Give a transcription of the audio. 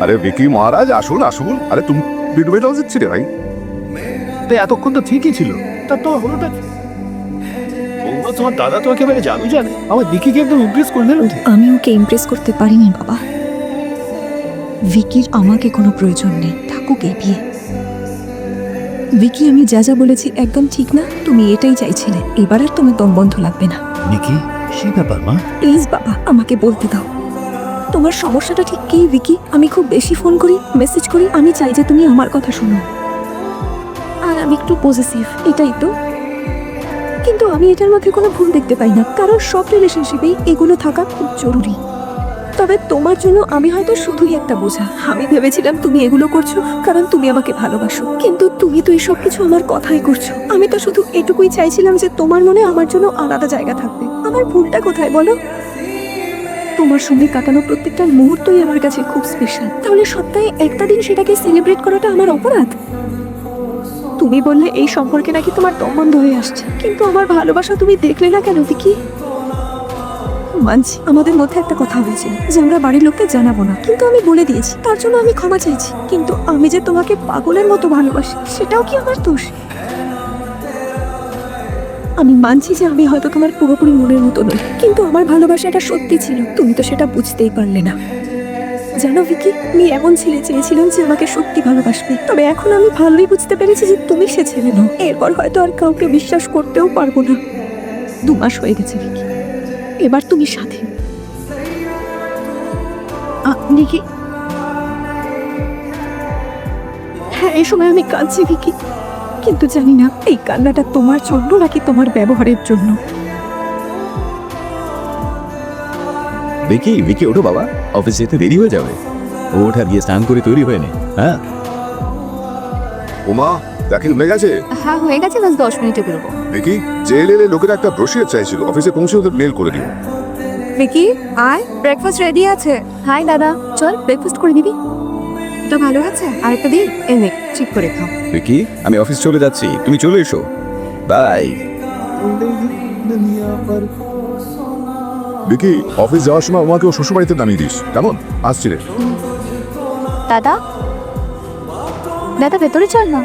আরে বিকি মহারাজ আসুন আসুন। আরে তুমি বিডুবে জল দিচ্ছিলে ভাই? এতক্ষণ তো ঠিকই ছিল, তা তো হলোটা কি? বৌমা, তোমার দাদা তো একেবারে জাদু জানে, আমার দিকিকে একদম ইমপ্রেস করলেন। আমি ওকে ইমপ্রেস করতে পারিনি বাবা। ভিকির আমাকে কোনো প্রয়োজন নেই, থাকুক এই বিয়ে। ভিকি, আমি যা যা বলেছি একদম ঠিক না? তুমি এটাই চাইছিলে, এবার আর তোমার দম বন্ধ লাগবে না। নিকি, কি ব্যাপার মা? প্লিজ বাবা, আমাকে বলতে দাও তোমার সমস্যাটা ঠিক কি। ভিকি, আমি খুব বেশি ফোন করি, মেসেজ করি, আমি চাই যে তুমি আমার কথা শোনো। আর আমি একটু পজিটিভ, এটাই তো। কিন্তু আমি এটার মধ্যে কোনো ভুল দেখতে পাই না, কারণ সব রিলেশনশিপেই এগুলো থাকা খুব জরুরি। তবে তোমার জন্য আমি হয়তো শুধুই একটা বোঝা। আমি ভেবেছিলাম তুমি এগুলো করছো কারণ তুমি আমাকে ভালোবাসো, কিন্তু তুমি তো এসব কিছু আমার কথাই করছো। আমি তো শুধু এটুকুই চাইছিলাম যে তোমার মনে আমার জন্য আলাদা জায়গা থাকবে। আমার ভুলটা কোথায় বলো? তোমার সঙ্গে কাটানো প্রত্যেকটা মুহূর্তই আমার কাছে খুব স্পেশাল। তাহলে সপ্তাহে একটা দিন সেটাকে সেলিব্রেট করাটা আমার অপরাধ? তুমি বললে এই সম্পর্কে নাকি তোমার দম বন্ধ হয়ে আসছে, কিন্তু আমার ভালোবাসা তুমি দেখলে না কেন ভিকি? মানছি আমাদের মধ্যে একটা কথা হয়েছিল যে আমরা বাড়ির লোককে জানাবো না, কিন্তু আমি বলে দিয়েছি, তার জন্য আমি ক্ষমা চাইছি। কিন্তু আমি যে তোমাকে পাগলের মতো ভালোবাসি, সেটাও কি আমার দোষ? আমি মানছি যে আমি হয়তো তোমার পুরোপুরি মনের মতো নই, কিন্তু আমার ভালোবাসাটা সত্যি ছিল। তুমি তো সেটা বুঝতেই পারলে না। জানো ভিকি, আমি এমন ছেলে চেয়েছিলাম যে আমাকে সত্যি ভালোবাসবে, তবে এখন আমি ভালোই বুঝতে পেরেছি যে তুমি সে ছেলে নও। এরপর হয়তো আর কাউকে বিশ্বাস করতেও পারবো না। 2 মাস হয়ে গেছে ভিকি, এবার তুমি স্বাধীন। আপনি কি? হ্যাঁ, এই সময় আমি কাঁদছি ভিকি, কিন্তু জানি না এই কান্নাটা তোমার জন্য নাকি তোমার ব্যবহারের জন্য। বিকি, বিকি ওঠো বাবা, অফিস যেতে দেরি হয়ে যাবে। ওঠ আর গিয়ে স্নান করে তৈরি হয়ে নে। হ্যাঁ ওমা, দেখেন হয়ে গেছে। হ্যাঁ হয়ে গেছে, বাস 10 মিনিটে বেরোবো। দেখি জেল এলে লোকের একটা ব্রোশিয়ার চাইছিল, অফিসে পৌঁছে ওদের মেল করে দিও। ভিকি আয়, ব্রেকফাস্ট রেডি আছে। হাই দাদা, চল ব্রেকফাস্ট করে দিবি। এটা ভালো আছে, আর একটা দিই, এনে ঠিক করে খাও। বিকি, আমি অফিস চলে যাচ্ছি, তুমি চলে এসো। বাই। দেখি অফিস যাওয়ার সময় আমাকে ও শ্বশুরবাড়িতে নামিয়ে দিস, কেমন? আসছি রে। দাদা, দাদা ভেতরে চল না।